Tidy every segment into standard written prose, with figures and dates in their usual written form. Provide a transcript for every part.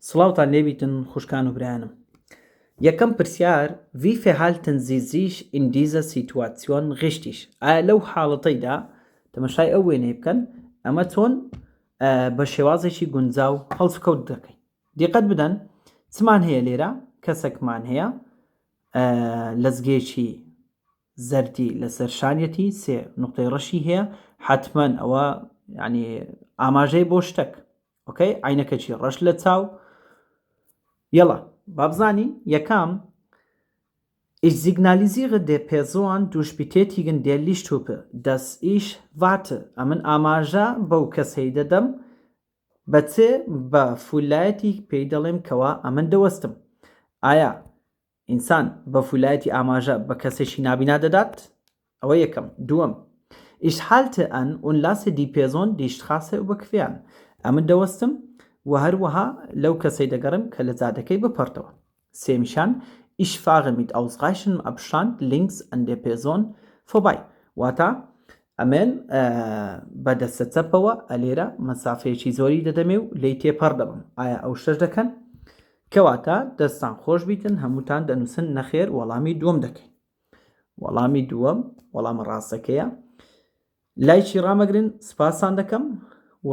سڵاوتان لێبیتن خوشکان و برایانم. یەکەم پرسیار wie verhalten Sie sich in dieser Situation richtig؟ ئایا لەو حاڵەتەیدا تەماشای ئەو وێنەی بکەن ئەمە چۆن بە شێوازێکی گونجاو هەڵسوکەوت دەکەین. دیقەت بدەن چمان هەیە لێرە، کەسێکمان هەیە لەزگێکی زەردی لەسەر شانیەتی، سێ نقطەی ڕەشی هەیە، حتمەن ئەوە ینی ئاماژەی بۆ شتێک. ئۆکەی عینەکەکی ڕەش لە چاو. یەڵا بابزانی یەکەم Ich signalisiere der Person durch Betätigen der Lichthupe, dass ich warte. ئەمن ئاماژە بەو کەسەی دەدەم بەچێ بە فولایەتی پێی دەڵێم کەوا ئەمن دەوەستم. ئایا ئینسان بە فولایەتی ئاماژە بە کەسێکی نابینا دەدات؟ ئەوە یەکەم. دووەم Ich halte an und lasse die Person die Straße überqueren. ئەمن دەوەستم و هەروەها لەو کەسەی دەگەڕم کە لە جادەکەی بپەڕتەوە. سێمیشان Ich fahre mit ausreichendem Abstand links an der Person vorbei. واتە ئەمێن بە دەستە چەپەوە ئەلێرە مەسافەیەکی زۆری دەدەمێ و لی تێپەڕ دەبم. ئایا ئەو شتەش دەکەن؟ کەواتە دەستان خۆش بیتن، هەمووتان دەنووسن نەخێر وەڵامی دووەم دەکەین. وەڵامی دووەم وەڵامە ڕاستەکەیە. لایکی ڕامەگرن، سپاسان دەکەم و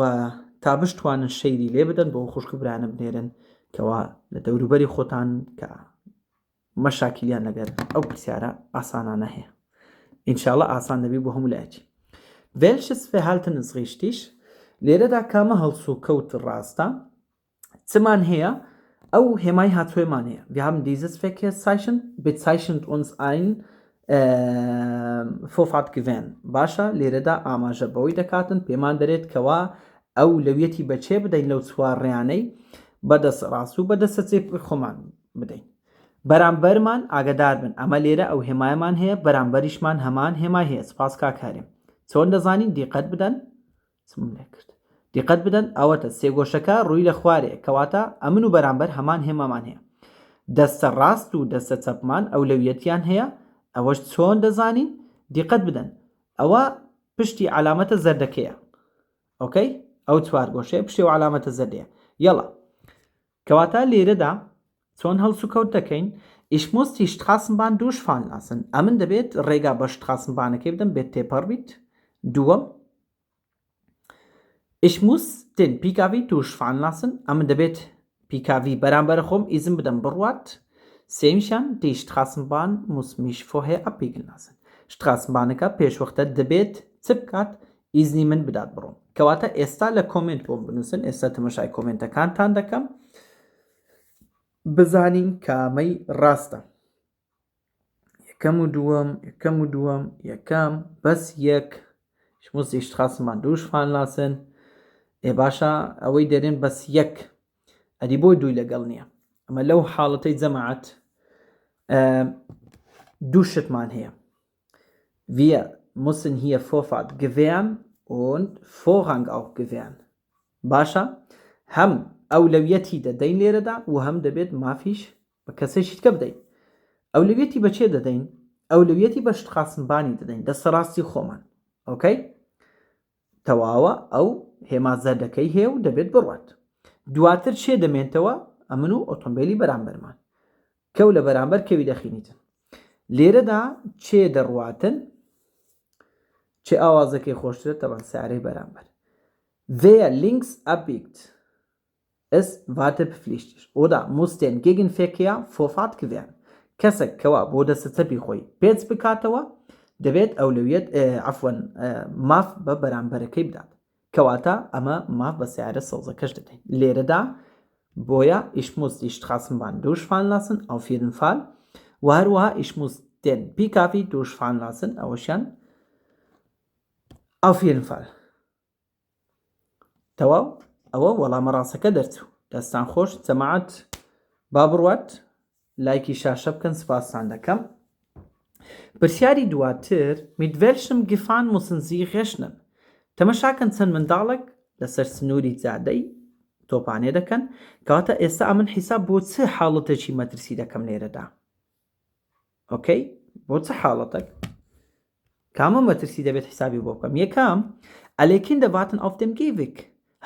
تا بشتوانن شەیری لێ بدەن بۆ خوشک برانە بنێرن کەوا لە دەوروبەری خۆتان کە مەشاکیلیان لەگەر ئەو پرسیارە ئاسانانە هەیە. ئینشاءڵڵا ئاسان دەبی بۆ هەموو لایەکی. Welches Verhalten ist richtig؟ لێرەدا کامە هەڵسوکەوت ڕاستە؟ چمان هەیە؟ ئەو هێمای هاتووێمان هەیە. Wir haben dieses Verkehrszeichen bezeichnet uns ein Vorfahrtgewinn. باشە لێرەدا ئاماژە بەوەی دەکاتن پێمان دەرێت کەوا ئەو لەویەتی بەچێ بدەین لەو چوارڕێیانەی بەدەست ڕاست و بەدەستە چێ خۆمان بدەین. بەرامبەرمان ئاگدار بن. ئەمە لێرە ئەو هێمایەمان هەیە، بەرامبەریشمان هەمان هێمای هەیە. سپاس کاکارێم. چۆن دەزانین؟ دیقەت بدەن. چم لێ کرد. دیقەت بدەن ئەوەتە سێگۆشەکە ڕووی لە خوارێ کەواتە ئەمن و بەرامبەر هەمان هێمامان هەیە. دەستە ڕاست و دەستە چەپمان ئەو لەویەتیان هەیە. ئەوەش چۆن دەزانین؟ دیقەت بدەن ئەوە پشتی علامەتە زەردەکەیە. ئۆکەی ئەو چوار گۆشەیە پشتی و علامەتە زەردەیە. یەڵا کەواتە لێرەدا چۆن هەڵسوکەوت دەکەین؟ Ich muss die Straßenbahn durchfahren lassen. ئەمن دەبێت ڕێگا بە Straßenbahnەکەی بدەم بێت تێپەڕ بیت. دووەم Ich muss den PKW durchfahren lassen. ئەمن دەبێت PKW بەرامبەر خۆم ئیزم بدەم بڕوات. سێمیشان die Straßenbahn muss mich vorher abbiegen lassen. Straßenbahnەکە پێشوەختە دەبێت چ بکات؟ ئیزنی من بدات بڕۆم. کەواتە ئێستا لە کۆمنت بۆم بنووسن. ئێستا تەماشای کۆمنتەکانتان دەکەم بزانین کامەی ڕاستە. یەکەم و دووەم یەکەم بەس یەک Ich muss die Straßenbahn durchfahren lassen. باشە ئەوەی دەرێن بەس یەک ئەدی بۆی دووی لەگەڵ نییە. ئەمە لەو حاڵەتەی جەماعەت دوو شتمان هەیە. Wir müssen hier Vorfahrt gewähren und Vorrang auch gewähren. باشە هەم ئەولەویەتی دەدەین لێرەدا و هەم دەبێت مافیش بە کەسێکی کە بدەین. ئەولەویەتی بەچێ دەدەین؟ ئەولەویەتی بە Straßenbahn دەدەین، دەستە ڕاستی خۆمان. ئۆکەی تەواوە ئەو هێما زەردەکەی هەیە و دەبێت بڕوات. دواتر چێ دەمێنتەوە؟ ئەمن و ئۆتۆمبیلی بەرامبەرمان کەو لە بەرامبەر کەوی دەخینیتن. لێرەدا چێ دەڕواتن؟ چێ ئاوازەکەی خۆشترە؟ تەبەن سیارەی بەرامبەر. Wer links abbiegt ist wartepflichtig oder muss den Gegenverkehr Vorfahrt gewähren. کەسێک کەوا بۆ دەستە چەپی خۆی پێچ بکاتەوە دەبێت ئەولەویەت عەفوەن ماف بە بەرامبەرەکەی بدات. کەواتە ئەمە ماف بە سیارە سەوزەکەش دەدەین. لێرەدا بۆیە Ich muss die Straßenbahn durchfahren lassen auf jeden Fall و هەروەها Ich muss den PKW durchfahren lassen ئەوەشیان auf jeden Fall. تەواو ئەوە وەڵامە ڕاستەکە دەرچوو. دەستان خۆش جەماعەت با بڕوات لایکی شاشە بکەن. سپاسان دەکەم. پرسیاری دواتر mit welchem Gefahren müssen Sie rechnen؟ تەمەشاکەن چەند منداڵێک لەسەر سنووری جادەی تۆپانێ دەکەن کەواتە ئێستا ئەمن حیساب بۆ چه حاڵەتێکی مەترسی دەکەم لێرەدا. ئۆکەی بۆ چه حاڵەتێک کامە مەترسی دەبێت حیسابی بۆ بکەم؟ یەکەم alle Kinder warten auf dem Gehweg.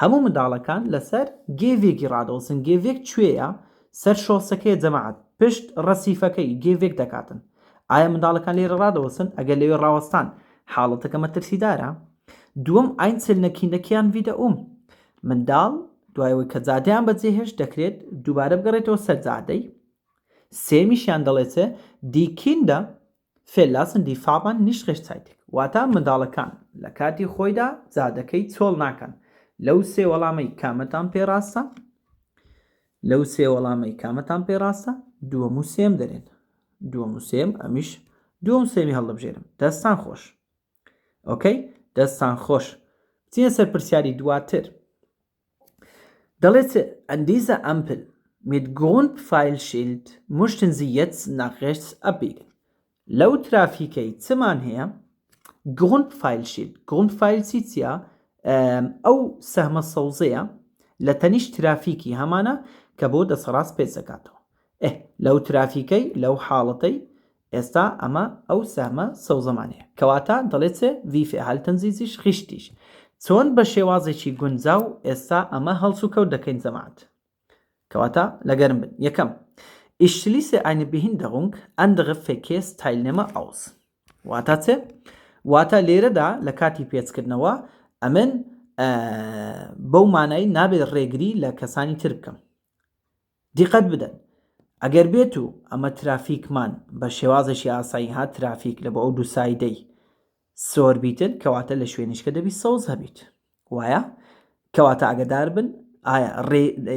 هەموو منداڵەکان لەسەر گێڤێکی ڕادەوەسن. گێڤێک کوێیە؟ سەر شۆسەکەی جەماعەت پشت ڕەسیفەکەی گێڤێک دەکاتن. ئایا منداڵەکان لێرە ڕادەوەسن؟ ئەگەر لەوێ ڕاوەستان حاڵەتەکە مەترسیدارە. دووەم ئاینسلنەکینەکیان ڤیدەئوم. منداڵ دوایەوەی کە جادەیان بەجێهێشت دەکرێت دووبارە بگەڕێتەوە سەر جادەی. سێمیشیان دەڵێتە دی کیندە فێلاسن دی فابان نیشت ڕێشچایتێک، واتە منداڵەکان لە کاتی خۆیدا جادەکەی چۆڵ ناکەن. لەو سێ وەڵامەی کامەتان پێڕاستە؟ لەو سێ وەڵامەی کامەتان پێڕاستە؟ دووەم و سێم دەرێن. دووەم و سێم ئەمیش دووەم سێمی هەڵدەبژێرم. دەستان خۆش. ئۆکەی، دەستان خۆش. بچینە سەر پرسیاری دواتر. دەڵێت an dieser Ampel mit Grundpfeilschild möchten Sie jetzt nach rechts abbiegen. لەو ترافیکەی چمان هەیە؟ Grundpfeilschild. Grundpfeilschild چیە؟ ئەو سەهمە سەوزەیە لە تەنیشت ترافیکی هەمانە کە بۆ دەسەڕاست پێچ دەکاتەوە. لەو ترافیکەی لەو حاڵەتەی ئێستا ئەمە ئەو سەهمە سەوزەمانەیە، کەواتە دەڵێتێ wie verhalten Sie sich richtig. چۆن بە شێوازێکی گونجاو ئێستا ئەمە هەڵس و کەوت دەکەین جەماعەت. کەواتە لەگەرم بن. یەکەم، ich schließe eine Behinderung andere Verkehrsteilnehmer aus. واتە چێ؟ واتە لێرەدا لە کاتی پێچکردنەوە ئەمن بەو مانای نابێت ڕێگری لە کەسانی تر بکەم. دیقەت بدەن، ئەگەر بێت و ئەمە ترافیکمان بە شێوازێکی ئاسایی هات ترافیک لە بۆ ئەو دوو سایدەی سۆر بیتن، کەواتە لە شوێنیشکە دەبی سەوز هەبیت. وایە؟ کەواتە ئاگدار بن ئایا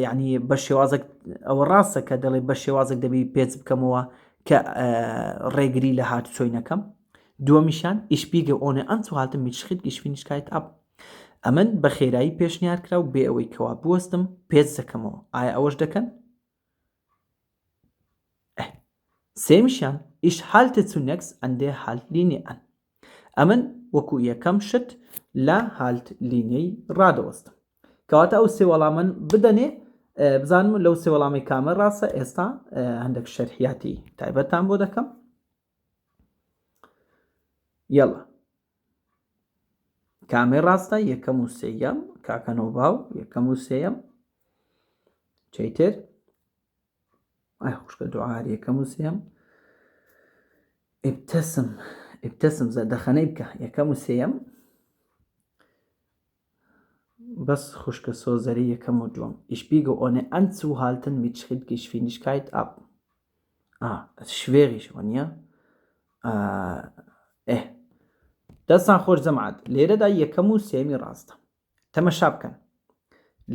ینی بە شێوازێک ئەوە ڕاستە کە دەڵێ بە شێوازێک دەبی پێچ بکەمەوە کە ڕێگری لە هات چۆینەکەم. دووەمیشان ich biege ohne anzuhalten mit Schrittgeschwindigkeit ab. ئەمن بە خێرایی پێشنیار کرا و بێ ئەوەی کەوا بوەستم پێچ دەکەمەوە. ئایا ئەوەش دەکەن؟ سێمیشان ich halte zunächst an der Haltlinie an. ئەمن وەکو یەکەم شت لە هالت لینیەی ڕادەوەستم. کەواتە ئەو سێ وەڵامان بدەنێ بزانم لەو سێ وەڵامی کامە ڕاستە. ئێستا هەندێک شەرحیاتی تایبەتان بۆ دەکەم. یەڵە کامێ ڕاستە؟ یەکەم و سێیەم. کاکەنەوە باو یەکەم و سێیەم. چیتر؟ ئای خوشکە دوعار یەکەم و سێیەم. ابتسم زەردەخەنەی بکە یەکەم و سێیەم. بەس خوشکە سۆزەری یەکەم و دووەم. ich biege ohne anzuhalten mit Schrittgeschwindigkeit ab. schwierig وانە؟ دەستان خۆش جەماعەت. لێرەدا یەکەم و سێمی ڕاستە. تەمەشا بکەن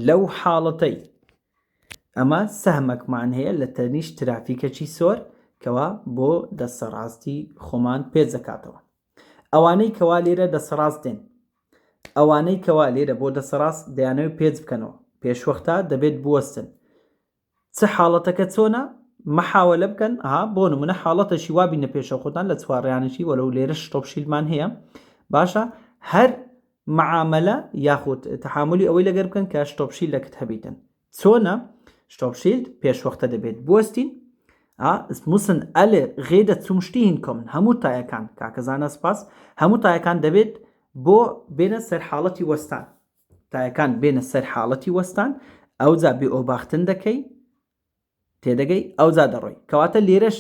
لەو حاڵەتەی ئەمە سەهمەکمان هەیە لە تەنیشت ترافیکەکی سۆر کەوا بۆ دەسەڕاستی خۆمان پێچ دەکاتەوە. ئەوانەی کەوا لێرە دەسەڕاست دێن، ئەوانەی کەوا لێرە بۆ دەسەڕاست دەیانەوێت پێچ بکەنەوە، پێشوەختە دەبێت بوەستن. چ حاڵەتەکە چۆنە؟ مەحاوەلە بکەن. بۆ نمونە حاڵەتەشی وابینە پێشە خۆتان لە چوارڕیانەشی وەلەو لێرە شتۆپشیلمان هەیە. باشە هەر معاملە یاخود تەحاملی ئەوەی لەگەر بکەن کە شتۆپشیل لەکت هەبیتن. چۆنە؟ شتۆپشیل پێشوەختە دەبێت بوەستین. Es müssen alle Räder zum Stehen kommen. هەموو تایەکان کاکەزانە سپاس. هەموو تایەکان دەبێت بۆ بێنە سەر حاڵەتی وەستان. تایەکان بێنە سەر حاڵەتی وەستان. ئەوجا بێئۆباختن دەکەی تێدەگەی ئەوجا دەڕۆی. کەواتە لێرەش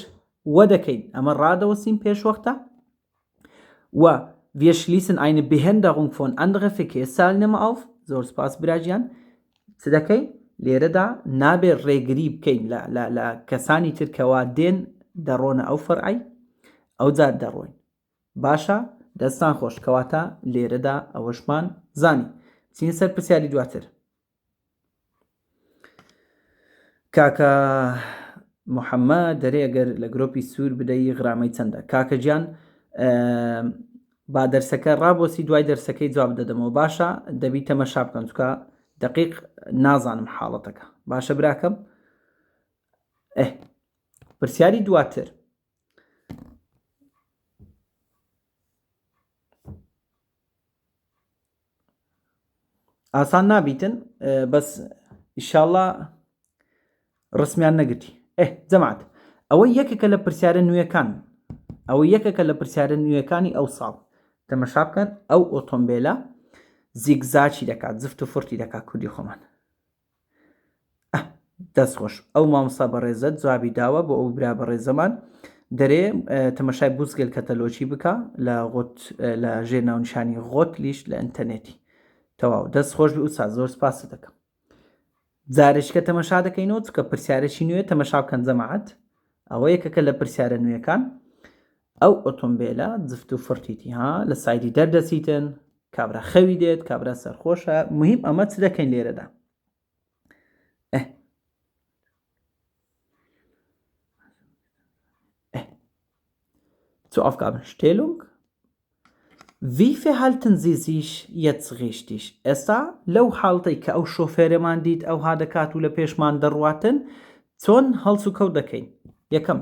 وە دەکەین ئەمە ڕادەوەسین پێشوەختە. و wir schließen eine Behinderung von anderen Verkehrsteilnehmer auf. زۆر سپاس براجیان. چ دەکەین؟ لێرەدا نابێت ڕێگری بکەین لە کەسانی ترکەوا دێن دەڕۆنە ئەو فەرعی ئەوجا دەڕۆین. باشە دەستان خۆش. کەواتە لێرەدا ئەوەشمان زانی. چین سەر پرسیاری دواتر. کاکە محەممەد دەرێ ئەگەر لە گرۆپی سوور بدەی غرامەی چەندە؟ کاکە گیان با دەرسەکە ڕابۆسی دوای دەرسەکەی جواب دەدەمەوە. باشە دەبی تەمەشا بکەن چکە دقیق نازانم حاڵەتەکە. باشە براکەم. پرسیاری دواتر. ئاسان نابیتن بەس ئیشاڵڵا ڕسمیان نەگرتی. جەماعەت ئەوە یەکێکە لە پرسیارە نوێەکان. ئەوە یەکێکە لە پرسیارە نوێەکانی ئەو ساڵ. تەمەشا بکەن ئەو ئۆتۆمبیلە زیگزاچی دەکات زفت و فورتی دەکات کوردی خۆمان دەستخۆش ئەو مامۆستا بەڕێزت جوابی داوە بۆ ئەو برا بەڕێزەمان دەرێ تەمەشای بوزگل کەتەلۆچی بکە لە ژێر ناونیشانی غۆت لیش لە ئینتەرنێتی تەواو دەستخۆش بی ئوستا زۆر سپاس دەکەم جارێککە تەمەشا دەکەینەوە چکە پرسیارێکی نوێ تەمەشا بکەن جەماعەت ئەوە یەکەکە لە پرسیارە نوێەکان ئەو ئۆتۆمبیلە جفت و فورتیتی ها لە سایدی دەردەچیتن کابرا خەوی دێت کابرا سەرخۆشە مهم ئەمە چ دەکەین لێرەدا Zur Aufgabenstellung. Wie verhalten Sie sich jetzt richtig? ئێستا لەو حاڵتەی کە ئەو شۆفێرەمان دیت ئەو هادەکات و لە پێشمان دەڕواتن چۆن هەڵس و کەوت دەکەین یەکەم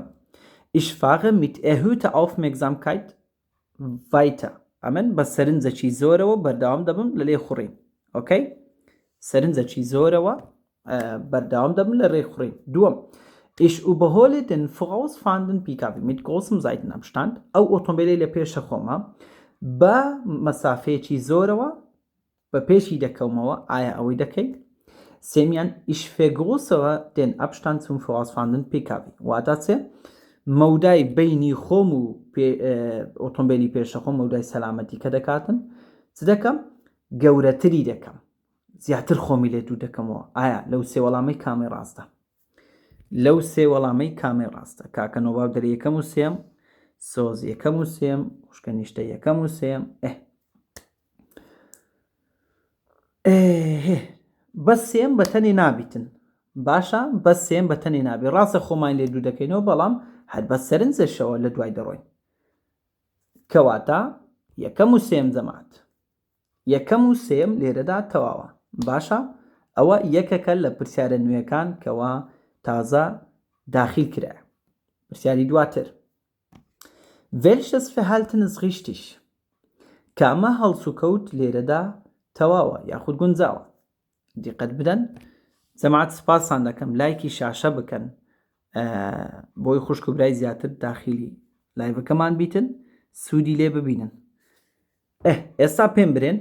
Ich fahre mit erhöhter Aufmerksamkeit weiter. ئەمن بە سەرنجەکی زۆرەوە بەردەوام دەبم لە لێ خوڕین ئۆکەی سەرنجەکی زۆرەوە بەردەوام دەبم لە ڕێ خوڕین دووەم Ich überhole den vorausfahrenden PKW mit großem Seitenabstand ئەو ئۆتۆمبیلی لە پێشە خۆمە بە مەسافەیەکی زۆرەوە بە پێشی دەکەومەوە ئایا ئەوەی دەکەیت سێمیان Ich vergrößere den Abstand zum vorausfahrenden PKW واتە چێ مەودای بینی خۆم و ئۆتۆمبیلی پێشە خۆم مەودای سەلامەتی کە دەکاتن چ دەکەم گەورەتری دەکەم زیاتر خۆمی لێ دوو دەکەمەوە ئایا لەو سێ وەڵامی کامی ڕاستە لەو سێ وەڵامەی کامی ڕاستە کاکە نۆباو دەرە یەکەم و سێم سۆز یەکەم و سێم خوشکە نیشتە یەکەم و سێم بە سێم بەتەنێ نابیتن باشە بە سێم بەتەنێ نابێ ڕاستە خۆمان لێ دوو دەکەینەوە بەڵام هەر بە سەرنجەشەوە لە دوای دەڕۆین کەواتە یەکەم و سێم جەماعەت یەکەم و سێم لێرەدا تەواوە باشە ئەوە یەکەکە لە پرسیارە نوێەکان کەوا تازە داخل کرا پرسیاری دواتر Welches Verhalten ist richtig? کامە هەڵس و کەوت لێرەدا تەواوە یاخود گونجاوە دیقەت بدەن جەماعەت سپاسان دەکەم لایکی شاشە بکەن بۆی خوشک و برای زیاتر داخلی لایڤەکەمان بیتن سوودی لێ ببینن ئێستا پێم برێن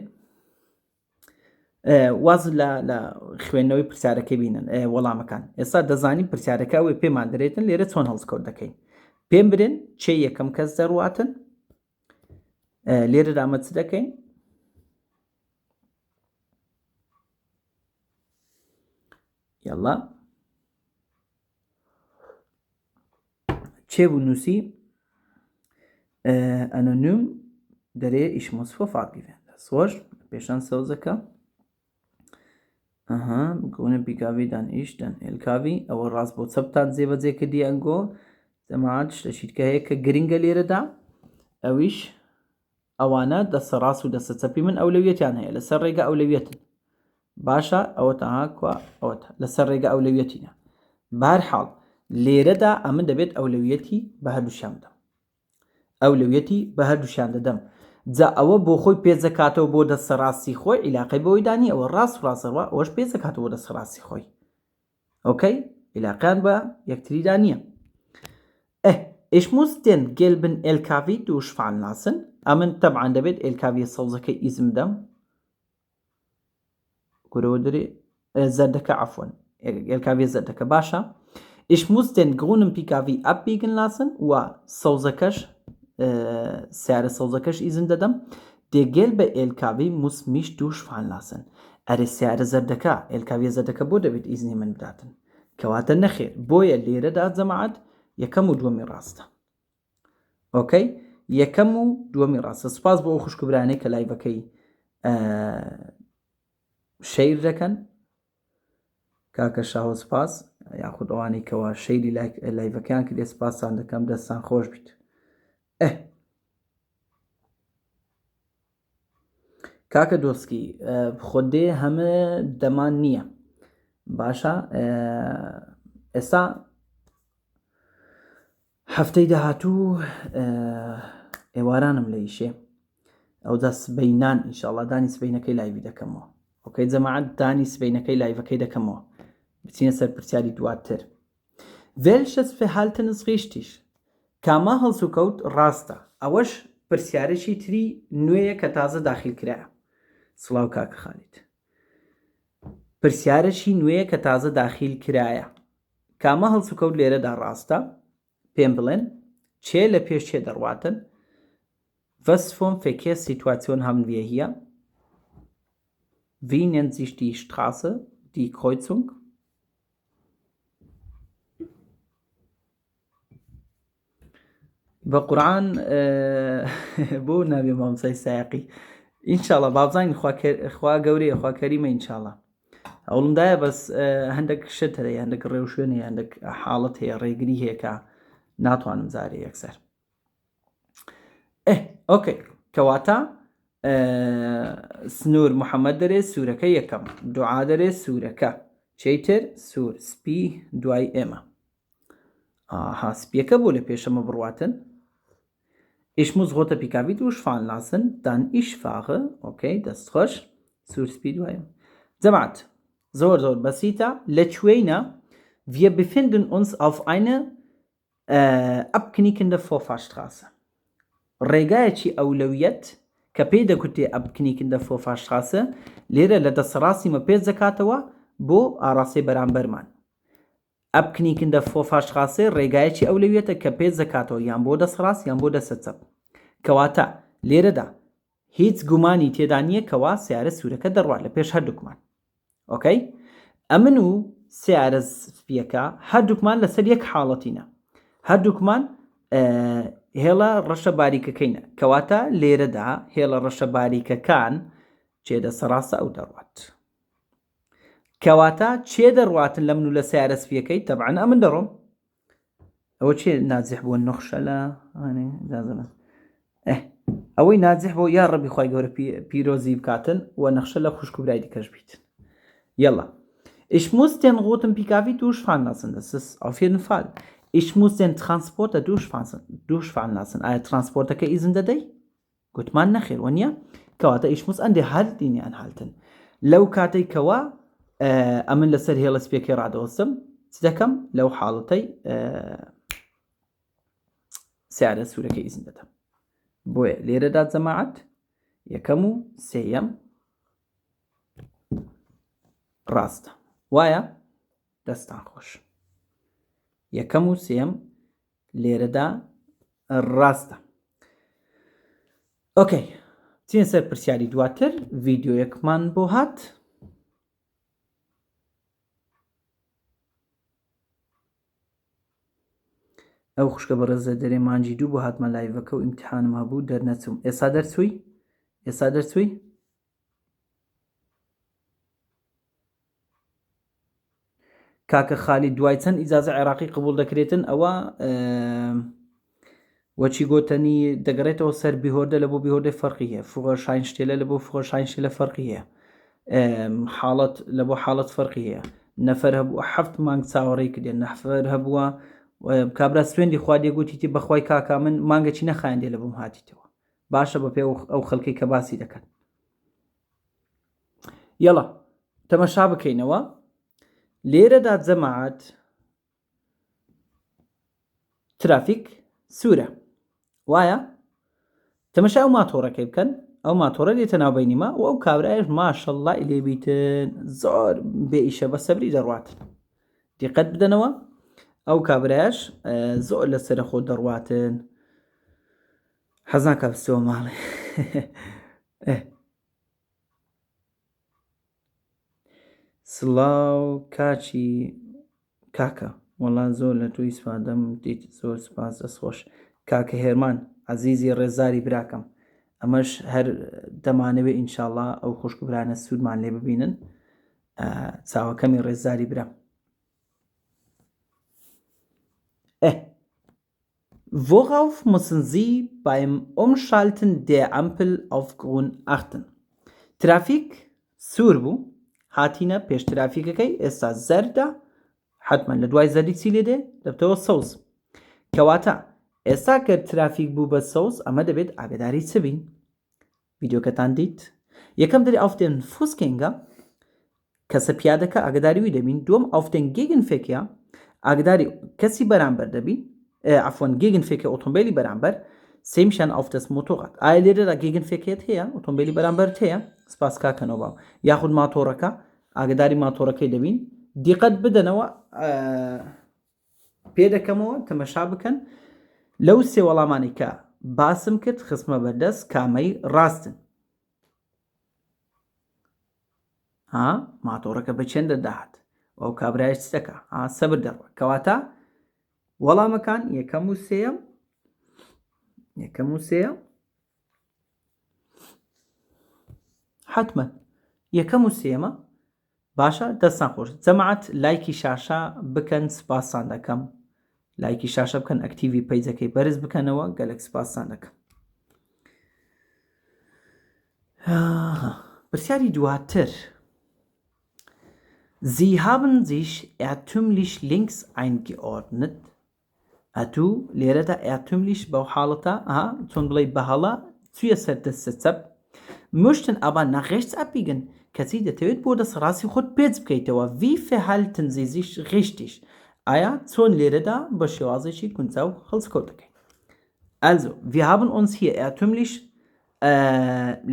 واز لە خوێندنەوەی پرسیارەکە بینن وەڵامەکان ئێستا دەزانین پرسیارەکە ئەوێ پێمان دەرێتن لێرە چۆن هەڵسکەوت دەکەین پێم برێن چێ یەکەم کەس دەڕواتن لێرە دامە چ دەکەین یاڵا چێ بوو نووسی ئەنۆنیم دەرێ Ich muss vor Fahrt gewesen سۆش پێشان سەوزەکە بگونە بیکاوی دان ئیش دەن ئێلکاوی ئەوە ڕاست بۆ چەپتان جێبەجێ کردی ئەنگۆ دەمات شتەشیتکە هەیە کە گرنگە لێرەدا ئەویش ئەوانە دەسە ڕاست و دەسە چەپی من ئەولەویەتیان هەیە لەسەر ڕێگە ئەولەویەتن باشە ئەوە تاهاکوە ئەوەتە لەسەر ڕێگە ئەولەویەتینە بەهەرحاڵ لێرەدا ئەمن دەبێت ئەولەویەتی بە هەردووشیان بدەم ئەولەویەتی بە هەردووشیان دەدەم جا ئەوە بۆ خۆی پێزەکاتەوە بۆ دەسە ڕاستی خۆی عیلاقەی بۆی دانی ئەوە ڕاست ڕاستەوە ئەوەش پێزەکاتەوە بۆ دەسە ڕاستی خۆی ئۆکەی عیلاقیان بە یەکتریدا نییە Ich muss den gelben LKW durchfahren lassen. ئەمن تەبعاً دەبێت LKW سەوزەکەی ئیزم دەم گورەوە دەرێ زەردەکە عەفوەن LKW زەردەکە باشە Ich muss den grünen PKW abbiegen lassen و سەوزەکەش سیارە سەوزەکەش ئیزم دەدەم Der gelbe LKW muss mich durchfahren lassen. ئەرێ سیارە زەردەکە LKW زەردەکە بۆ دەبێت ئیزنی من بداتن کەواتە نەخێر بۆیە لێرەدا جەماعەت یەکەم و دووەمی ڕاستە ئۆکەی یەکەم و دووەمی ڕاستە سپاس بۆ ئەو خوشکبرانەی کە لایڤەکەی شەیر دەکەن کاکە شاهۆ سپاس یاخود ئەوانەی کەوا شەیری لایڤەکەیان کردێ سپاسان دەکەم دەستان خۆش بیت کاکە دۆسکی خۆدێ هەمە دەمان نییە باشە ئێستا هەفتەی داهاتوو ئێوارانم لە ئیشێ ئەو دا سبەینان ئینشاءڵڵا دانی سبەینەکەی لایڤی دەکەمەوە ئۆکەی جەماعەت دانی سبەینەکەی لایڤەکەی دەکەمەوە بچینە سەر پرسیاری دواتر Welches Verhalten ist richtig? کامە هەڵس و کەوت ڕاستە ئەوەش پرسیارێکی تری نوێیە کە تازە داخل کرایە سڵاو کاکە خالید. پرسیارەشی نوێیە کە تازە داخیل کرایە. کامە هەڵسوکەوت لێرەدا ڕاستە؟ پێم بڵێن چێ لە پێش چێ دەڕواتن؟ Was von Verkehrssituation haben wir hier? Wie nennt sich die Straße, die Kreuzung? بقرآن بۆ نابێ مامۆستای سایقی ئینشاڵڵا بابزانین خوا گەورەیە خوا کەریمە ئینشاڵڵا ئەوڵمدایە بەس هەندێک شت هەیە هەندێک ڕێو شوێنێ هەندێک حاڵەت هەیە ڕێگری هەیە کە ناتوانم زارێ یەکسەر ئۆکەی کەواتە سنوور محەممەد دەرێت سوورەکە یەکەم دوعا دەرێت سوورەکە چیتر سوور سپی دوای ئێمە سپیەکە بۆ لە پێشەمە بڕواتن Ich muss rote Pkw durchfahren lassen, dann ich fahre. Okay, das ist frisch. Sur Speedway. Zamat. So, Basita. Lechuena. Wir befinden uns auf einer abknickende Vorfahrstraße. Regaci Aulawiyat. Kapeda kutte abknickende Vorfahrstraße. Lehre la das Rasi ma pez zakatawa bo arase Baramberman. Abknickende Vorfahrstraße, Regaci Aulawiyat kapez zakato yan bo das Ras yan bo das Setsab. کەواتە لێرەدا هیچ گومانی تێدا نییە کەوا سیارە سوورەکە دەڕوات لە پێش هەردووکمان ئۆکەی ئەمن و سیارە سپیەکە هەردووکمان لەسەر یەک حاڵەتینە هەردووکمان هێڵە ڕەشە باریکەکەینە کەواتە لێرەدا هێڵە ڕەشە باریکەکان چێدە سەراسە ئەو دەڕوات کەواتە چێ دەڕواتن لە من و لە سیارە سپیەکەی تەبعەن ئەمن دەڕۆم ئەوە چێ نازیح بووە نەخشە لە ئەوەی ناجح بۆ یا ڕەبی خوای گەورە پیرۆزی بکاتن و نەخشە لە خوشک و برای دیکەش بیتن یەڵا Ich muss den roten Pkw durchfahren lassen. Das ist auf jeden Fall. Ich muss den Transporter durchfahren lassen. Transporter izin dadei? Gut, man nachher. Und ja, kawata, ich muss an der Haltlinie anhalten. لو كاتي كوا أمن لسر هي لسبيكي رادوسم سدكم لو حالتي سعر سورة izin dadam. بۆیە لێرەدا جەماعەت یەکەم و سێیەم ڕاستە وایە دەستان خۆش یەکەم و سێیەم لێرەدا ڕاستە ئۆکەی چین سەر پرسیاری دواتر ڤیدیۆیەکمان بۆ هات ئەو خوشکە بەڕێزە دەرێ مانجی دوو بۆ هاتمە لایڤەکە و ئیمتحانم هەبوو دەرنەچوم ئێستا دەرچووی کاکە خالی دوای چەند ئیجازە عێراقی قبول دەکرێتن ئەوە وەچی گۆتەنی دەگەڕێتەوە سەر بیهۆردە لە بۆ بیهۆردە فەرقی هەیە فوغەشاین شتێلە لە بۆ فوغەشاین شتێلە فەرقی هەیە حاڵەت لە بۆ حاڵەت فەرقی هەیە نەفەر هەبووە 7 مانگ چاوەڕێی کردێن نەفەر هەبووە کابرا سوێندی خوا دێگوتیتی بەخوای کاکا من مانگەچی نەخایەندێ لە بۆم هاتیتەوە باشە بە پێ ئەو خەڵکەی کە باسی دەکەن یەڵا تەمەشا بکەینەوە لێرەدا جەماعەت ترافیک سوورە وایە تەمەشا ئەو ماتۆڕەکەی بکەن ئەو ماتۆڕە لێتە ناوبەینیمە و ئەو کابرایش ماشەڵڵای لێبیتن زۆر بێئیشە بە سەبری دەڕواتن دیقەت بدەنەوە ئەو کابرایش زۆر لەسەر خۆ دەڕواتن حەزان کاپستەوە ماڵێ سڵاو کاچی کاکە وەڵا زۆر لە توی سپادەم دیت زۆر سپاس دەستخۆش کاکە هێرمان عەزیزی ڕێزاری براکەم ئەمەش هەر دەمانەوێ ئینشاءڵڵا ئەو خوشک برانە سوودمان لێ ببینن چاوەکەمی ڕێزاری برام Worauf müssen Sie beim Umschalten der Ampel auf Grün achten? Trafik سوربو هاتینە پێش ترافیکەکەی ئێستا زەردە حتمما لە دوای زەردی چی لێدێ دەبتەوە سەوز کەواتە ئێستا کە ترافیک بوو بە سەوز ئەمە دەبێت ئاگداری چ بین ڤیدیۆکەتان دیت یەکەم دەری auf den Fußgänger کەسە پیادەکە ئاگداری وی دەبین دووەم auf den Gegenverkehr ئاگداری کەسی بەرامبەر دەبین عفوان Gegenverkehr ئۆتۆمبیلی بەرامبەر سێمیشان auf das Motorrad ئایا لێرەدا گێگنفێکێت هەیە ئۆتۆمبیلی بەرامبەرت هەیە سپاس کاکەنەوە باو یاخود ماتۆڕەکە ئاگداری ماتۆڕەکەی دەبین دیقەت بدەنەوە پێ دەکەمەوە تەمەشا بکەن لەو سێ وەڵامانی کە باسم کرد خسمە بەردەست کامەی ڕاستن ماتۆڕەکە بە چەندە داهات ئەو کابرایش دەکە سەبر دەڕوە کەواتە وەڵامەکان یەکەم و سێیە حتمما یەکەم و سێمە باشە دەستان خۆش جەماعەت لایکی شاشە بکەن سپاسان دەکەم لایکی شاشە بکەن ئەکتیڤی پەیجەکەی بەرز بکەنەوە گەلێک سپاسان دەکەم پرسیاری دواتر Sie haben sich irrtümlich links eingeordnet. لێرەدا irrtümlich بەو حاڵەتە چۆن بڵێ بەهەڵە چوویە سەر دەستە möchten aber nach rechts abbiegen کەچی دەتەوێت بۆ دەسەڕاستی خۆت پێچ بکەیتەوە wie verhalten Sie sich richtig ئایا چۆن لێرەدا بە شێوازێکی گونجاو هەڵسکۆت دەکەین also wir haben uns hier irrtümlich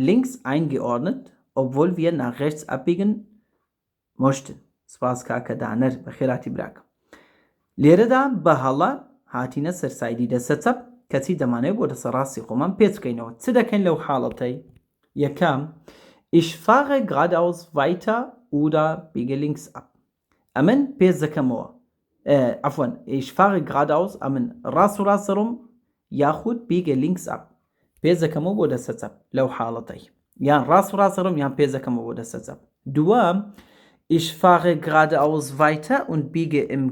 links eingeordnet obwohl wir nach rechts abbiegen möchten سپاس کاکە دانەر بە خێراتی براکە لێرەدا بەهەڵە هاتینە سەرسایدی دەستە چەپ کەچی دەمانێت بۆ دەسەڕاستی خۆمان پێچ بکەینەوە چ دەکەین لەو حاڵەتەی یەکەم Ich fahre geradeaus weiter oder biege links ab. ئەمن پێچ دەکەمەوە عفوا ich fahre geradeaus ئەمن ڕاست و ڕاستەڕۆم یاخود biege links ab پێچ دەکەمەوە بۆ دەستە چەپ لەو حاڵەتەی یان ڕاست و ڕاستەڕۆم یان پێچ دەکەمەوە بۆ دەستە چەپ دووەم Ich fahre geradeaus weiter und biege im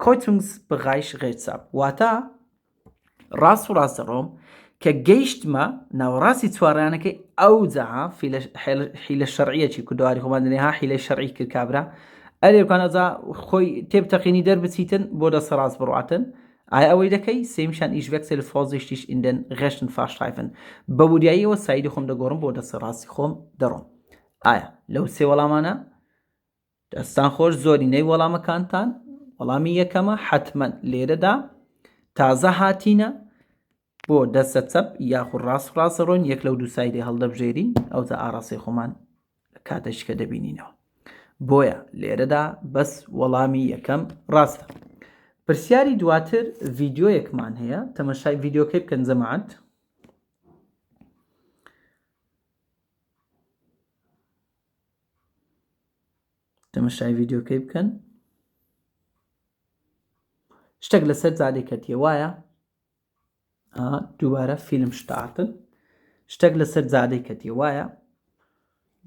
Kreuzungsbereich rechts ab. واتە ڕاست و ڕاستەڕۆم کە گەیشتمە ناوەڕاستی چوارانەکەی ئەو جەها حیلە شەرعیەکی کوردواری خۆمان دەنێها حیلەی شەرعی کرد کابرا ئەرێکان ئەجا خۆی تێبتەقینی دەربچیتن بۆ دەستە ڕاست بڕاتن ئایا ئەوەی دەکەی سێمیشان ich wechsle vorsichtig in den rechten Fahrstreifen بە وریاییەوە سایدی خۆم دەگۆڕم بۆ دەستە ڕاستی خۆم دەڕۆم ئایا لەو سێ وەڵامانە دەستان خۆش زۆرینەی وەڵامەکانتان وەڵامی یەکەمە حتمما لێرەدا تازە هاتینە بۆ دەستە چەپ یاخود ڕاست و ڕاستەڕۆین یەک لەو دوو سایدی هەڵدەبژێرین ئەوجا ئاڕاستی خۆمان کاتێککە دەبینینەوە بۆیە لێرەدا بەس وەڵامی یەکەم ڕاستە پرسیاری دواتر ڤیدیۆیەکمان هەیە تەمەشای ڤیدیۆکەی بکەن جەماعەت تەمەشای ڤیدیۆکەی بکەن شتێک لەسەر جادێک کەتیە وایە دووبارە فیلم شتارتن شتێک لەسەر جادەی کەتی وایە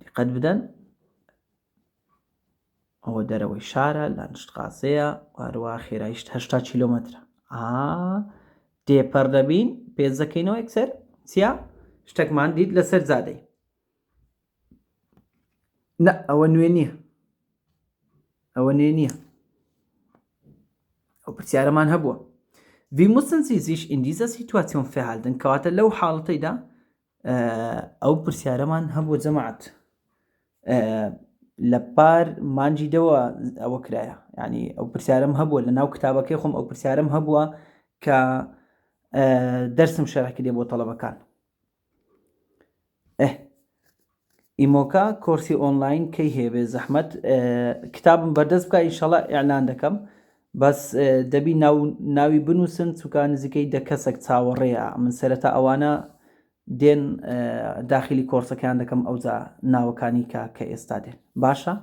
دیقەت بدەن ئەوە دەرەوەی شارە لانشت قاسەیە وارووا خێرایشت 80 کیلۆمەترە دێپەر دەبین پێچ دەکەینەوە یەکسەر چیا شتێکمان دیت لەسەر جادەی نە ئەوە نوێ نییە ئەوە نوێ نییە ئەو پرسیارەمان هەبووە Wie müssen Sie sich in dieser Situation verhalten کەواتە لەو حاڵەتەیدا ئەو پرسیارەمان هەبووە جەماعەت لە پار مانجی دەوە ئەوە کرایە ینی ئەو پرسیارم هەبووە لە ناو کتابەکەی خۆم ئەو پرسیارم هەبووە کە دەرسم شەرحکردێ بۆ تەڵەبەکان ئیمۆکا کۆرسی ئۆنلاین کەی هەیە زەحمەت کتابم بەردەست بکە ئینشەڵا ئیعلان دەکەم بەس دەبی ناوی بنووسن چووکە نزیکەی دە کەسێک چاوەڕێیە من سەرەتا ئەوانە دێن داخلی کۆرسەکان دەکەم ئەوجا ناوەکانی کە ئێستا دێن باشە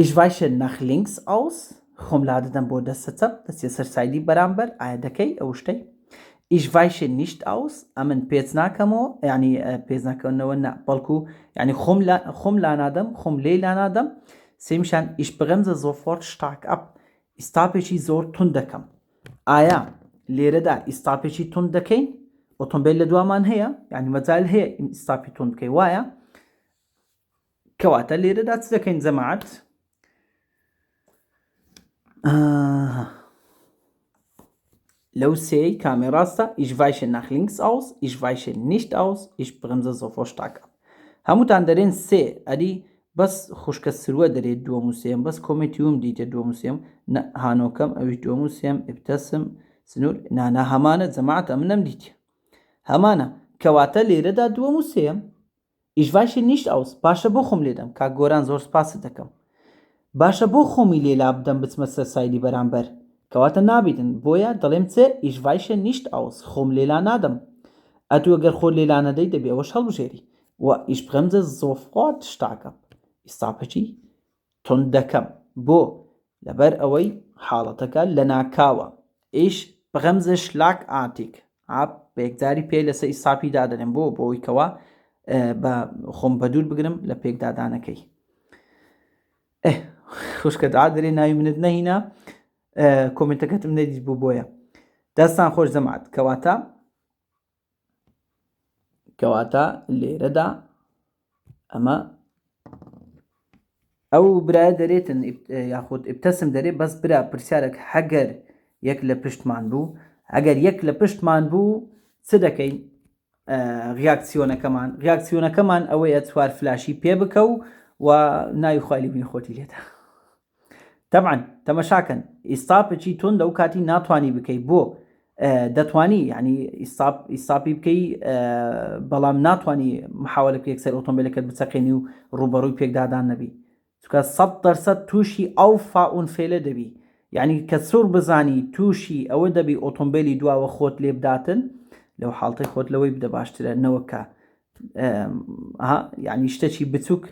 Ich weiche nach links aus خۆم لا دەدەم بۆ دەستە چەپ دەستێ سەرسایدی بەرامبەر ئایا دەکەی ئەو شتەی Ich weiche nicht aus ئەمن پێچ ناکەمەوە ینی پێچ ناکەونەوە بەڵکو ینی خۆم لا نادەم خۆم لێ لا نادەم سێمیشان Ich bremse sofort stark ab ئیستاپێکی زۆر تون دەکەم ئایا لێرەدا ئیستاپێکی تون دەکەین ئۆتۆمبیل لە دوامان هەیە ینی مەجال هەیە ئیستاپی تون بکەی وایە کەواتە لێرەدا چ دەکەین جەماعەت لەو سێی کامی ڕاستە Ich weiche nach links aus Ich weiche nicht aus Ich bremse sofort stark ab هەمووتان دەرێن سێ ئەدی بەس خوشکە سروە دەرێت دووەم و سێم بەس کۆمێتیوم دیتە دووەم و سێم هانۆکەم ئەویش دووەم و سێم ئبتەسم سنوور نانا هەمانە جەماعەت ئەم نەمدیتە هەمانە کەواتە لێرەدا دووەم و سێم ئیشڤایشی نیشت ئەوس باشە بۆ خۆم لێدەم کاک گۆران زۆر سپاست دەکەم باشە بۆ خۆمی لێلا بدەم بچمە سەر سایدی بەرامبەر کەواتە نابیدن بۆیە دەڵێم چێ ئیشڤایشە نیشت ئەوس خۆم لێلا نادەم ئەتو ئەگەر خۆ لێلا نەدەی دەبێ ئەوەش هەڵبژێری و ئیش بغەمزە زۆفقات شتاکەم ئیستاپەچی تۆن دەکەم بۆ لەبەر ئەوەی حاڵەتەکە لە ناکاوە ئیش بغەمزە شلاک ئاتیک بەیەکجاری پێ لەسەر ئیساپی دادەنێم بۆ بۆی کەوا بە خۆم بەدوور بگرم لە پێکدادانەکەی خوشکە دادرێ ناوی منت نەهینا کۆمنتەکەتم نەدیت بوو بۆیە دەستان خۆش جەماعەت کەواتە لێرەدا ئەمە ئەو برایە دەرێتن یاخود ئبتەسم دەرێت بەس برا پرسیارێک هەگەر یەک لە پشتمان بوو ئەگەر یەک لە پشتمان بوو چ دەکەین ریاکسیۆنەکەمان ئەوەیە چوار فلاشی پێ بکە و ناوی خوالی بنی خۆتی لێتە تەبعاً تەمەشاکەن ئیستاپێکی تۆن لەو کاتی ناتوانی بکەی بۆ دەتوانی یعنی ئیستاپی بکەی بەڵام ناتوانی محاولە یەکسەر ئۆتۆمبیلەکەت بچەقێنی و ڕوبەڕووی پێکدادان نەبی چونکە 100% تووشی ئەو فاون فێلە دەبی یعنی کە سوور بزانی تووشی ئەوە دەبی ئۆتۆمبیلی دواوە خۆت لێ بداتن لەو حاڵتەی خۆت لەوەی بدە باشترە نەوەکە یعنی شتێکی بچووک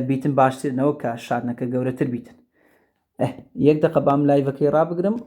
بیتن باشتر نەوە کە شارنەکە گەورەتر بیتن یەک دقە بام لایڤەکەی ڕابگرم